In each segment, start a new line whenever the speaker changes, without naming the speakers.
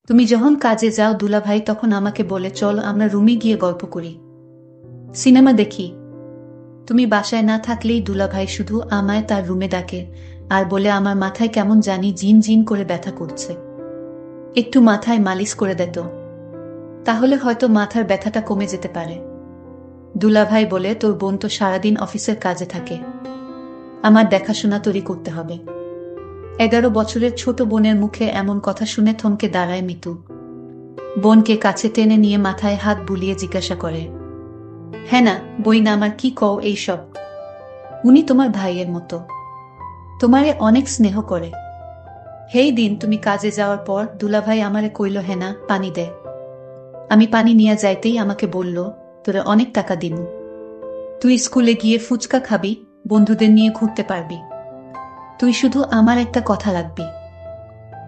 তুমি যখন কাজে যাও দুলাভাই তখন আমাকে বলে চল আমরা রুমে গিয়ে গল্প করি, সিনেমা দেখি। তুমি বাসায় না থাকলেই দুলাভাই শুধু আমায় তার রুমে ডাকে আর বলে আমার মাথায় কেমন জানি জিন জিন করে ব্যথা করছে, একটু মাথায় মালিশ করে দিত, তাহলে হয়তো মাথার ব্যথাটা কমে যেতে পারে। দুলাভাই বলে তোর বোন তো সারাদিন অফিসের কাজে থাকে, আমার দেখাশোনা তৈরি করতে হবে। 11 বছরের ছোট বোনের মুখে এমন কথা শুনে থমকে দাঁড়ায় মিতু। বোনকে কাছে টেনে নিয়ে মাথায় হাত বুলিয়ে জিজ্ঞাসা করে, হ্যাঁ না বই না আমার, কি কও এইসব? উনি তোমার ভাইয়ের মতো, তোমারে অনেক স্নেহ করে। হেই দিন তুমি কাজে যাওয়ার পর দুলাভাই আমারে কইল হেনা পানি দে। আমি পানি নিয়ে যাইতেই আমাকে বলল, তোরে অনেক টাকা দিন, তুই স্কুলে গিয়ে ফুচকা খাবি, বন্ধুদের নিয়ে ঘুরতে পারবি, তুই শুধু আমার একটা কথা রাখবি।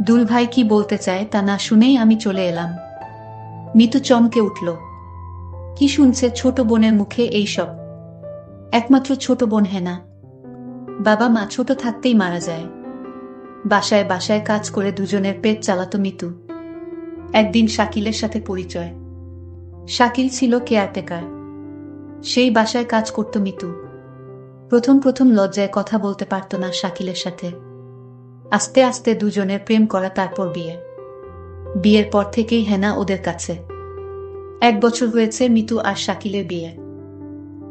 দুলভাই কি বলতে চায় তা না শুনেই আমি চলে এলাম। মিতু চমকে উঠল, কি শুনছে ছোট বোনের মুখে এইসব? একমাত্র ছোট বোন হেনা, বাবা মা ছোট থাকতেই মারা যায়। বাসায় বাসায় কাজ করে দুজনের পেট চালাতো মিতু। একদিন শাকিলের সাথে পরিচয়। শাকিল ছিল কেয়ারটেকার, সেই বাসায় কাজ করত মিতু। প্রথম প্রথম লজ্জায় কথা বলতে পারত না শাকিলের সাথে। আস্তে আস্তে দুজনের প্রেম করা, তারপর বিয়ে। বিয়ের পর থেকেই হেনা ওদের কাছে। 1 বছর হয়েছে মিতু আর শাকিলের বিয়ে।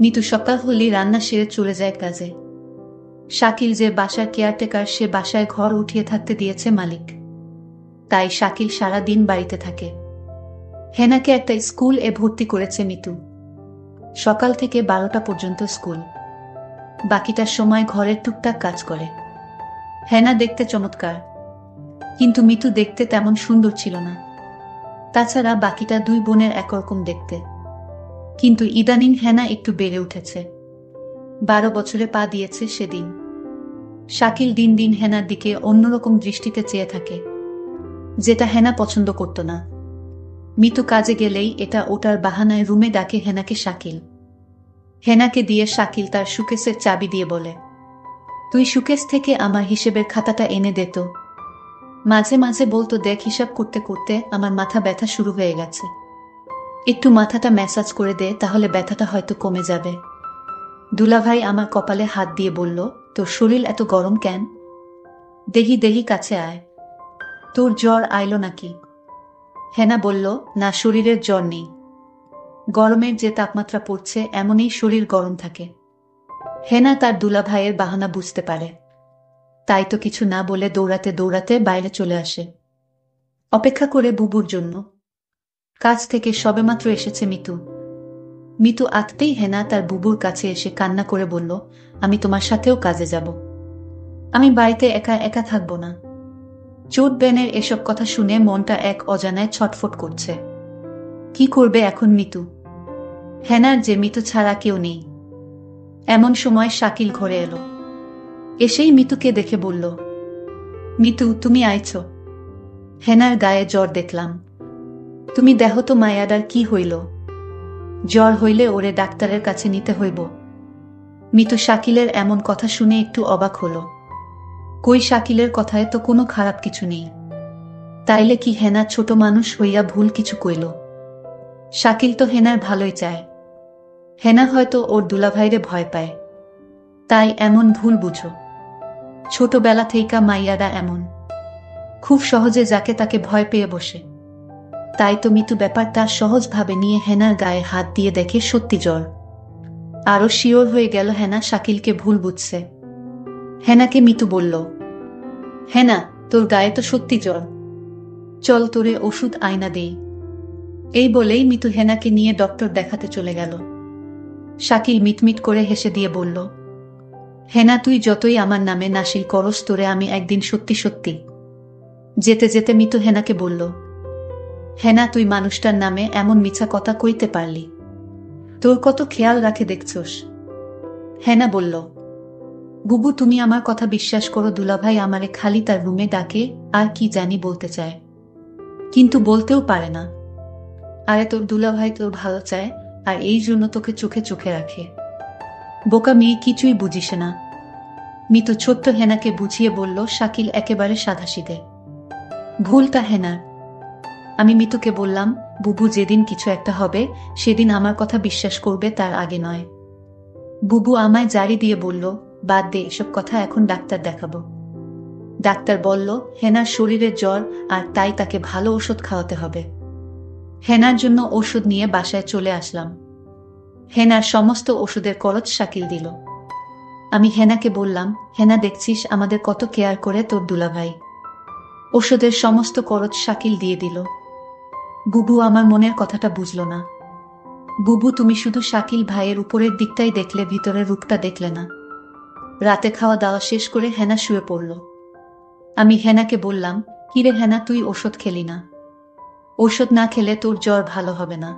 মিতু সকাল হলেই রান্না সেরে চলে যায় কাজে। শাকিল যে বাসার কেয়ারটেকার সে বাসায় ঘর উঠিয়ে থাকতে দিয়েছে মালিক, তাই শাকিল সারা দিন বাড়িতে থাকে। হেনাকে একটা স্কুল এ ভর্তি করেছে মিতু। সকাল থেকে 12টা পর্যন্ত স্কুল, বাকিটার সময় ঘরের টুকটাক কাজ করে। হেনা দেখতে চমৎকার, কিন্তু মিতু দেখতে তেমন সুন্দর ছিল না। তাছাড়া বাকিটা দুই বোনের একরকম দেখতে। কিন্তু ইদানিং হেনা একটু বেড়ে উঠেছে। 12 বছরে পা দিয়েছে সেদিন। শাকিল দিন দিন হেনার দিকে অন্যরকম দৃষ্টিতে চেয়ে থাকে, যেটা হেনা পছন্দ করত না। মিতু কাজে গেলেই এটা ওটার বাহানায় রুমে ডাকে হেনাকে শাকিল। হেনাকে দিয়ে শাকিল তার সুকেসের চাবি দিয়ে বলে, তুই সুকেস থেকে আমার হিসেবের খাতাটা এনে দে তো। মাঝে মাঝে বলতো, দেখ হিসাব করতে করতে আমার মাথা ব্যথা শুরু হয়ে গেছে, একটু মাথাটা ম্যাসাজ করে দে, তাহলে ব্যথাটা হয়তো কমে যাবে। দুলাভাই আমার কপালে হাত দিয়ে বলল, তোর শরীর এত গরম কেন? দেহি দেহি কাছে আয়, তোর জ্বর আইলো নাকি? হেনা বলল, না শরীরের জ্বর নেই, গরমের যে তাপমাত্রা পড়ছে এমনই শরীর গরম থাকে। হেনা তার দুলাভাইয়ের বাহানা বুঝতে পারে, তাই তো কিছু না বলে দৌড়াতে দৌড়াতে বাইরে চলে আসে, অপেক্ষা করে বুবুর জন্য। কাজ থেকে সবেমাত্র এসেছে মিতু। মিতু আসতেই হেনা তার বুবুর কাছে এসে কান্না করে বলল, আমি তোমার সাথেও কাজে যাব, আমি বাড়িতে একা একা থাকবো না। চোট বেনের এসব কথা শুনে মনটা এক অজানায় ছটফট করছে। কি করবে এখন মিতু? হেনার যে মিতু ছাড়া কেউ নেই। এমন সময় শাকিল ঘরে এলো। এসেই মিতুকে দেখে বলল, মিতু তুমি আইছ? হেনার গায়ে জ্বর দেখলাম, তুমি দেহ তো মায়াদার কি হইল? জ্বর হইলে ওরে ডাক্তারের কাছে নিতে হইব। মিতু শাকিলের এমন কথা শুনে একটু অবাক হলো। কই, শাকিলের কথায় তো কোনো খারাপ কিছু নেই, তাইলে কি হেনা ছোট মানুষ হইয়া ভুল কিছু কইল? শাকিল তো হেনার ভালোই চায়। হেনা হয়তো ওর দুলাভাইরে ভয় পায়, তাই এমন ভুল বুঝো। ছোটবেলা থেইকা মাইয়ারা এমন, খুব সহজে যাকে তাকে ভয় পেয়ে বসে। তাই তো মিতু ব্যাপারটা সহজভাবে নিয়ে হেনার গায়ে হাত দিয়ে দেখে সত্যি জ্বর। আরো শিওর হয়ে গেল হেনা শাকিলকে ভুল বুঝছে। হেনাকে মিতু বলল, হেনা তোর গায়ে তো সত্যি জ্বর, চল তোরে ওষুধ আইনা দেই। এই বলেই মিতু হেনাকে নিয়ে ডক্টর দেখাতে চলে গেল। শাকিল মিটমিট করে হেসে দিয়ে বলল, হেনা তুই যতই আমার নামে নাসিল করস, তোরে আমি একদিন সত্যি সত্যি। যেতে যেতে মিতু হেনাকে বলল, হেনা তুই মানুষটার নামে এমন মিছা কথা কইতে পারলি? তোর কত খেয়াল রাখে দেখছস। হেনা বলল, বুবু তুমি আমার কথা বিশ্বাস করো, দুলাভাই আমারে খালি তার রুমে ডাকে আর কি জানি বলতে চায়, কিন্তু বলতেও পারে না। আরে তোর দুলাভাই তোর ভালো চায়, আর এই জন্য তোকে চোখে চোখে রাখে। বোকা মেয়ে, কিছুই বুঝিস না। মিতু ছোট্ট হেনাকে বুঝিয়ে বলল, শাকিল একেবারে সাধাসিধে, ভুলটা হেনার। আমি মিতুকে বললাম, বুবু যেদিন কিছু একটা হবে সেদিন আমার কথা বিশ্বাস করবে, তার আগে নয়। বুবু আমায় জারি দিয়ে বলল, বাদ দে এসব কথা, এখন ডাক্তার দেখাবো। ডাক্তার বলল হেনার শরীরে জ্বর, আর তাই তাকে ভালো ওষুধ খাওয়াতে হবে। হেনার জন্য ওষুধ নিয়ে বাসায় চলে আসলাম। হেনার সমস্ত ওষুধের খরচ শাকিল দিল। আমি হেনাকে বললাম, হেনা দেখছিস আমাদের কত কেয়ার করে তোর দুলাভাই। ওষুধের সমস্ত খরচ শাকিল দিয়ে দিল। বুবু আমার মনের কথাটা বুঝল না। বুবু, তুমি শুধু শাকিল ভাইয়ের উপরের দিকটাই দেখলে, ভিতরের রূপটা দেখলে না। রাতে খাওয়া দাওয়া শেষ করে হেনা শুয়ে পড়ল। আমি হেনাকে বললাম, কিরে হেনা, তুই ওষুধ খেলি না? ওষুধ না খেলে তোর জ্বর ভালো হবে না,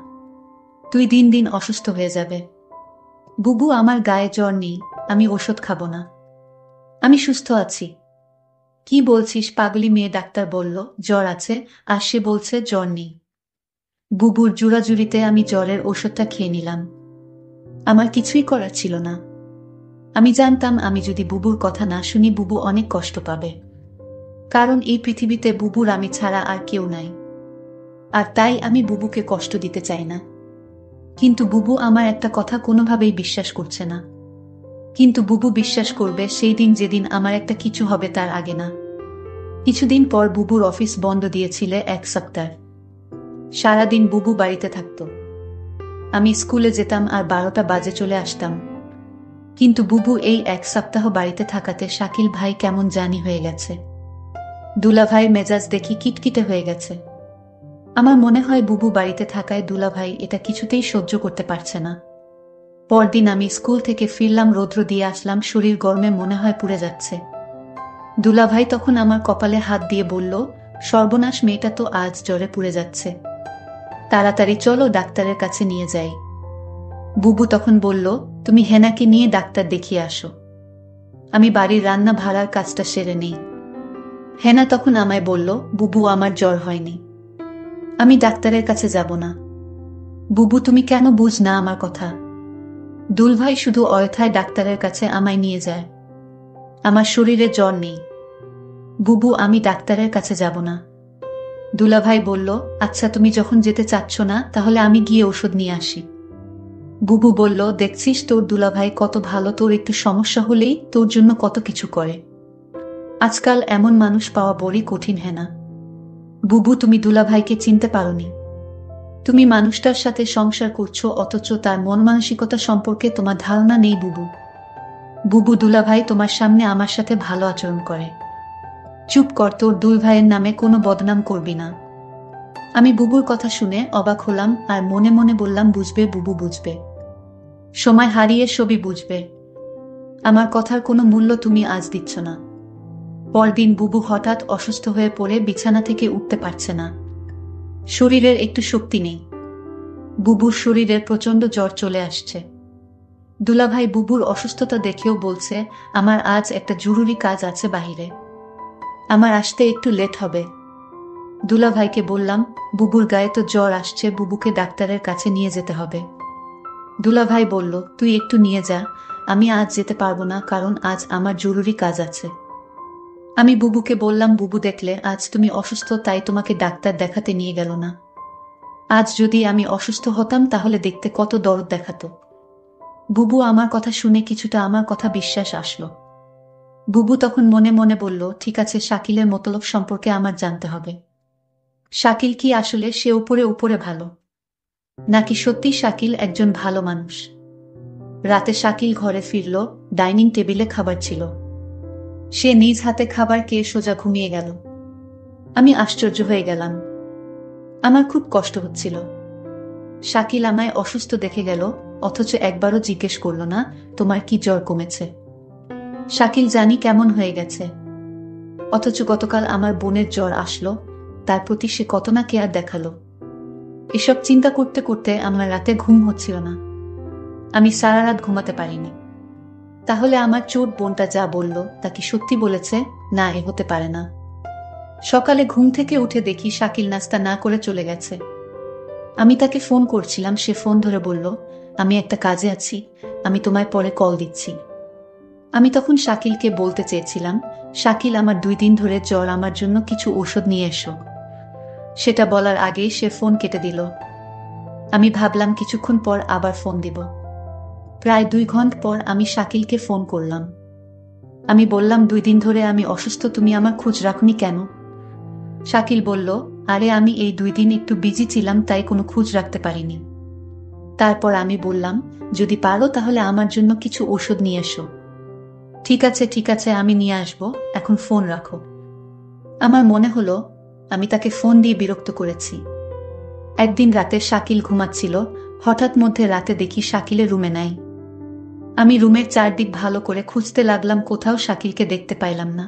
তুই দিন দিন অসুস্থ হয়ে যাবে। বুবু, আমার গায়ে জ্বর নেই, আমি ওষুধ খাবো না, আমি সুস্থ আছি। কি বলছিস পাগলি মেয়ে? ডাক্তার বলল জ্বর আছে, আর সে বলছে জ্বর নেই। বুবুর জোরাজুরিতে আমি জ্বরের ওষুধটা খেয়ে নিলাম। আমার কিছুই করার ছিল না। আমি জানতাম আমি যদি বুবুর কথা না শুনি বুবু অনেক কষ্ট পাবে, কারণ এই পৃথিবীতে বুবুর আমি ছাড়া আর কেউ নাই। আর তাই আমি বুবুকে কষ্ট দিতে চাই না। কিন্তু বুবু আমার একটা কথা কোনোভাবেই বিশ্বাস করছে না। কিন্তু বুবু বিশ্বাস করবে সেই দিন যেদিন আমার একটা কিছু হবে, তার আগে না। কিছুদিন পর বুবুর অফিস বন্ধ দিয়েছিল 1 সপ্তাহ। সারাদিন বুবু বাড়িতে থাকত। আমি স্কুলে যেতাম আর 12টা বাজে চলে আসতাম। কিন্তু বুবু এই 1 সপ্তাহ বাড়িতে থাকাতে শাকিল ভাই কেমন জানি হয়ে গেছে। দুলাভাই মেজাজ দেখি কিটকিটে হয়ে গেছে। আমার মনে হয় বুবু বাড়িতে থাকায় দুলাভাই এটা কিছুতেই সহ্য করতে পারছে না। পরদিন আমি স্কুল থেকে ফিরলাম, রৌদ্র দিয়ে আসলাম, শরীর গরমে মনে হয় পুড়ে যাচ্ছে। দুলাভাই তখন আমার কপালে হাত দিয়ে বলল, সর্বনাশ, মেয়েটা তো আজ জ্বরে পুড়ে যাচ্ছে, তাড়াতাড়ি চলো ডাক্তারের কাছে নিয়ে যাই। বুবু তখন বলল, তুমি হেনাকে নিয়ে ডাক্তার দেখিয়ে আসো, আমি বাড়ির রান্না ভাড়ার কাজটা সেরে নেই। হেনা তখন আমায় বলল, বুবু আমার জ্বর হয়নি, আমি ডাক্তারের কাছে যাব না। বুবু, তুমি কেন বুঝ না আমার কথা? দুলভাই শুধু অয়থায় ডাক্তারের কাছে আমায় নিয়ে যায়। আমার শরীরে জ্বর নেই। বুবু, আমি ডাক্তারের কাছে যাব না। দুলাভাই বলল, আচ্ছা তুমি যখন যেতে চাচ্ছ না তাহলে আমি গিয়ে ওষুধ নিয়ে আসি। বুবু বলল, দেখছিস তোর দুলাভাই কত ভালো, তোর একটু সমস্যা হলেই তোর জন্য কত কিছু করে। আজকাল এমন মানুষ পাওয়া বড়ই কঠিন। হেনা, বুবু, তুমি দুলাভাইকে চিনতে পারোনি। তুমি মানুষটার সাথে সংসার করছো অথচ তার মন মানসিকতা সম্পর্কে তোমার ধারণা নেই। বুবু, বুবু, দুলাভাই তোমার সামনে আমার সাথে ভালো আচরণ করে। চুপ কর, তোর দুই ভাইয়ের নামে কোনো বদনাম করবি না। আমি বুবুর কথা শুনে অবাক হলাম আর মনে মনে বললাম, বুঝবে বুবু, বুঝবে, সময় হারিয়ে সবই বুঝবে। আমার কথার কোনো মূল্য তুমি আজ দিচ্ছ না। পরদিন বুবু হঠাৎ অসুস্থ হয়ে পড়ে বিছানা থেকে উঠতে পারছে না, শরীরের একটু শক্তি নেই। বুবুর শরীরের প্রচণ্ড জ্বর চলে আসছে। দুলাভাই বুবুর অসুস্থতা দেখেও বলছে, আমার আজ একটা জরুরি কাজ আছে বাহিরে, আমার আসতে একটু লেট হবে। দুলাভাইকে বললাম, বুবুর গায়ে তো জ্বর আসছে, বুবুকে ডাক্তারের কাছে নিয়ে যেতে হবে। দুলাভাই বলল, তুই একটু নিয়ে যা, আমি আজ যেতে পারবো না, কারণ আজ আমার জরুরি কাজ আছে। আমি বুবুকে বললাম, বুবু দেখলে আজ তুমি অসুস্থ, তাই তোমাকে ডাক্তার দেখাতে নিয়ে গেল না। আজ যদি আমি অসুস্থ হতাম তাহলে দেখতে কত দরদ দেখাতো। বুবু আমার কথা শুনে কিছুটা আমার কথা বিশ্বাস আসলো। বুবু তখন মনে মনে বলল, ঠিক আছে, শাকিলের মতলব সম্পর্কে আমার জানতে হবে। শাকিল কি আসলে সে উপরে উপরে ভালো, নাকি সত্যি শাকিল একজন ভালো মানুষ? রাতে শাকিল ঘরে ফিরল, ডাইনিং টেবিলে খাবার ছিল। সে নিজ হাতে খাবার খেয়ে সোজা ঘুমিয়ে গেল। আমি আশ্চর্য হয়ে গেলাম। আমার খুব কষ্ট হচ্ছিল। শাকিল আমায় অসুস্থ দেখে গেল, অথচ একবারও জিজ্ঞেস করল না, তোমার কি জ্বর কমেছে? শাকিল জানি কেমন হয়ে গেছে, অথচ গতকাল আমার বোনের জ্বর আসলো, তার প্রতি সে কত না কেয়ার দেখালো। এসব চিন্তা করতে করতে আমার রাতে ঘুম হচ্ছিল না। আমি সারা রাত ঘুমাতে পারিনি। তাহলে আমার চোট বোনটা যা বলল তা কি সত্যি বলেছে? না, এ হতে পারে না। সকালে ঘুম থেকে উঠে দেখি শাকিল নাস্তা না করে চলে গেছে। আমি তাকে ফোন করছিলাম, সে ফোন ধরে বলল, আমি একটা কাজে আছি, আমি তোমায় পরে কল দিচ্ছি। আমি তখন শাকিলকে বলতে চেয়েছিলাম, শাকিল, আমার 2 দিন ধরে জ্বর, আমার জন্য কিছু ঔষধ নিয়ে এসো। সেটা বলার আগেই সে ফোন কেটে দিল। আমি ভাবলাম কিছুক্ষণ পর আবার ফোন দিব। প্রায় 2 ঘন্টা পর আমি শাকিলকে ফোন করলাম। আমি বললাম, 2 দিন ধরে আমি অসুস্থ, তুমি আমার খোঁজ রাখনি কেন? শাকিল বলল, আরে আমি এই 2 দিন একটু বিজি ছিলাম, তাই কোনো খোঁজ রাখতে পারিনি। তারপর আমি বললাম, যদি পারো তাহলে আমার জন্য কিছু ওষুধ নিয়ে এসো। ঠিক আছে আমি নিয়ে আসবো, এখন ফোন রাখো। আমার মনে হলো আমি তাকে ফোন দিয়ে বিরক্ত করেছি। একদিন রাতে শাকিল ঘুমাচ্ছিল, হঠাৎ মধ্যে রাতে দেখি শাকিলের রুমে নাই। আমি রুমের চারদিক ভালো করে খুঁজতে লাগলাম, কোথাও শাকিলকে দেখতে পাইলাম না।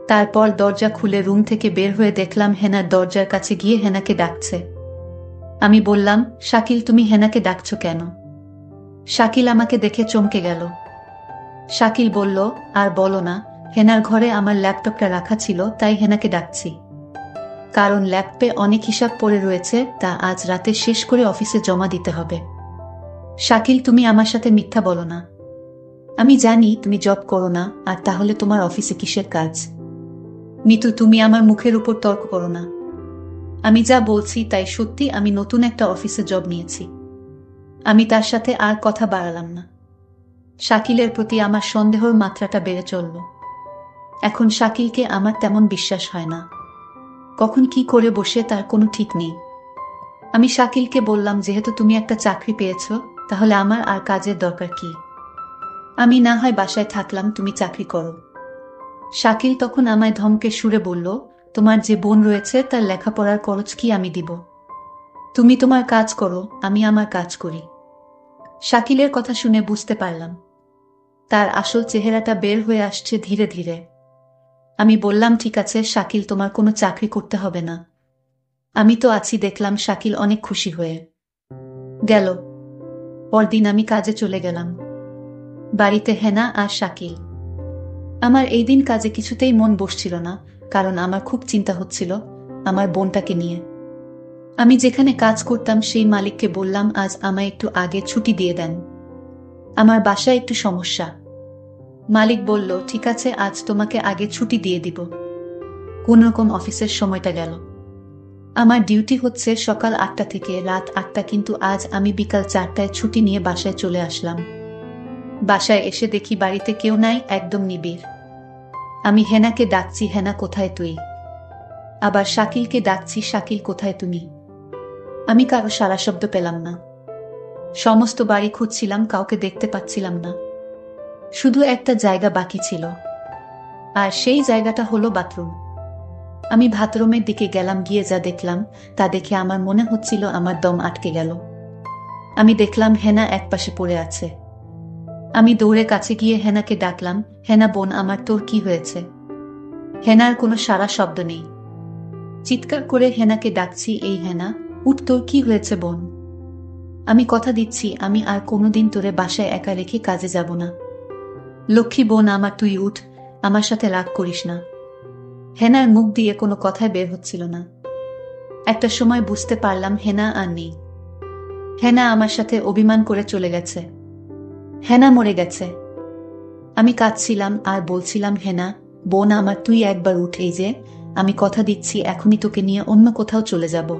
তারপর দরজা খুলে রুম থেকে বের হয়ে দেখলাম হেনার দরজার কাছে গিয়ে হেনাকে ডাকছে। আমি বললাম, শাকিল তুমি হেনাকে ডাকছো কেন? শাকিল আমাকে দেখে চমকে গেল। শাকিল বলল, আর বলো না, হেনার ঘরে আমার ল্যাপটপটা রাখা ছিল, তাই হেনাকে ডাকছি। কারণ ল্যাপটপে অনেক হিসাব পড়ে রয়েছে, তা আজ রাতে শেষ করে অফিসে জমা দিতে হবে। শাকিল তুমি আমার সাথে মিথ্যা বলো না। আমি জানি তুমি জব করো না, আর তাহলে তোমার অফিসে কিসের কাজ? মিতু তুমি আমার মুখের উপর তর্ক করো না। আমি যা বলছি তাই সত্যি, আমি নতুন একটা অফিসে জব নিয়েছি। আমি তার সাথে আর কথা বাড়ালাম না। শাকিলের প্রতি আমার সন্দেহর মাত্রাটা বেড়ে চলল। এখন শাকিলকে আমার তেমন বিশ্বাস হয় না। কখন কি করে বসে তার কোনো ঠিক নেই। আমি শাকিলকে বললাম, যেহেতু তুমি একটা চাকরি পেয়েছ, তাহলে আমার আর কাজের দরকার কি? আমি না হয় বাসায় থাকলাম, তুমি চাকরি করো। শাকিল তখন আমায় ধমকে সুরে বলল, তোমার যে বোন রয়েছে তার লেখাপড়ার খরচ কি আমি দিব? তুমি তোমার কাজ করো, আমি আমার কাজ করি। শাকিলের কথা শুনে বুঝতে পারলাম তার আসল চেহারাটা বের হয়ে আসছে ধীরে ধীরে। আমি বললাম, ঠিক আছে শাকিল, তোমার কোনো চাকরি করতে হবে না, আমি তো আছি। দেখলাম শাকিল অনেক খুশি হয়ে গেল। পরদিন আমি কাজে চলে গেলাম। বাড়িতে হেনা আর শাকিল। আমার এই দিন কাজে কিছুতেই মন বসছিল না, কারণ আমার খুব চিন্তা হচ্ছিল আমার বোনটাকে নিয়ে। আমি যেখানে কাজ করতাম সেই মালিককে বললাম, আজ আমায় একটু আগে ছুটি দিয়ে দেন, আমার বাসায় একটু সমস্যা। মালিক বলল, ঠিক আছে, আজ তোমাকে আগে ছুটি দিয়ে দিব। কোনরকম অফিসের সময়টা গেল। আমার ডিউটি হচ্ছে সকাল 8টা থেকে রাত 8টা, কিন্তু আজ আমি বিকাল 4টায় ছুটি নিয়ে বাসায় চলে আসলাম। বাসায় এসে দেখি বাড়িতে কেউ নাই, একদম নিবিড়। আমি হেনাকে ডাকছি, হেনা কোথায় তুই? আবার শাকিলকে ডাকছি, শাকিল কোথায় তুমি? আমি কারো সারা শব্দ পেলাম না। সমস্ত বাড়ি খুঁজছিলাম, কাউকে দেখতে পাচ্ছিলাম না। শুধু একটা জায়গা বাকি ছিল, আর সেই জায়গাটা হলো বাথরুম। আমি বাথরুমের দিকে গেলাম, গিয়ে যা দেখলাম তা দেখে আমার মনে হচ্ছিল আমার দম আটকে গেল। আমি দেখলাম হেনা একপাশে পড়ে আছে। আমি দৌড়ে কাছে গিয়ে হেনাকে ডাকলাম, হেনা বোন আমার, তোর কি হয়েছে? হেনার কোনো সারা শব্দ নেই। চিৎকার করে হেনাকে ডাকছি, এই হেনা উঠ, তোর কি হয়েছে বোন? আমি কথা দিচ্ছি আমি আর কোনোদিন তোরে বাসায় একা রেখে কাজে যাব না। লক্ষ্মী বোন আমার, তুই উঠ, আমার সাথে রাগ করিস না। হেনার মুখ দিয়ে কোনো কথাই বের হচ্ছিল না। একটা সময় বুঝতে পারলাম হেনা আর নেই। হেনা আমার সাথে অভিমান করে চলে গেছে। হেনা মরে গেছে। আমি কাঁদছিলাম আর বলছিলাম, হেনা বোন আমার, তুই একবার উঠ, এই যে আমি কথা দিচ্ছি এখনই তোকে নিয়ে অন্য কোথাও চলে যাব।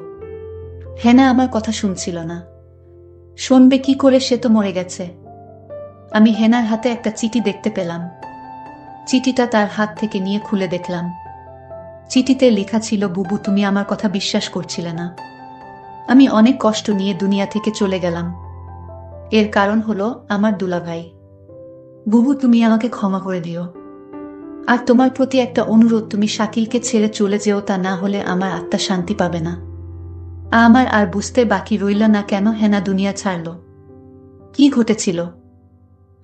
হেনা আমার কথা শুনছিল না। শুনবে কি করে, সে তো মরে গেছে। আমি হেনার হাতে একটা চিঠি দেখতে পেলাম। চিঠিটা তার হাত থেকে নিয়ে খুলে দেখলাম। চিঠিতে লেখা ছিল, বুবু তুমি আমার কথা বিশ্বাস করছিলে না, আমি অনেক কষ্ট নিয়ে দুনিয়া থেকে চলে গেলাম। এর কারণ হলো আমার দুলাভাই। বুবু তুমি আমাকে ক্ষমা করে দিও। আর তোমার প্রতি একটা অনুরোধ, তুমি শাকিলকে ছেড়ে চলে যেও, তা না হলে আমার আত্মা শান্তি পাবে না। আমার আর বুঝতে বাকি রইল না কেন হেনা দুনিয়া ছাড়ল। কি ঘটেছিল?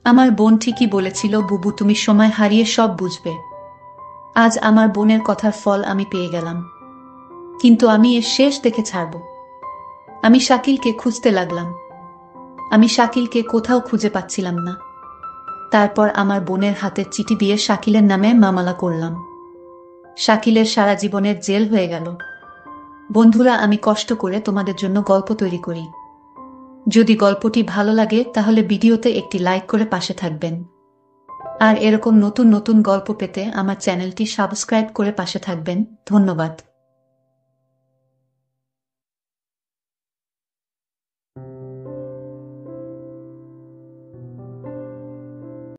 আমার বোন ঠিকই বলেছিল, বুবু তুমি সময় হারিয়ে সব বুঝবে। আজ আমার বোনের কথার ফল আমি পেয়ে গেলাম, কিন্তু আমি এর শেষ দেখে ছাড়ব। আমি শাকিলকে খুঁজতে লাগলাম। আমি শাকিলকে কোথাও খুঁজে পাচ্ছিলাম না। তারপর আমার বোনের হাতের চিঠি দিয়ে শাকিলের নামে মামলা করলাম। শাকিলের সারা জীবনের জেল হয়ে গেল। বন্ধুরা, আমি কষ্ট করে তোমাদের জন্য গল্প তৈরি করি। যদি গল্পটি ভালো লাগে তাহলে ভিডিওতে একটি লাইক করে পাশে থাকবেন। আর এরকম নতুন নতুন গল্প পেতে আমার চ্যানেলটি সাবস্ক্রাইব করে পাশে থাকবেন। ধন্যবাদ।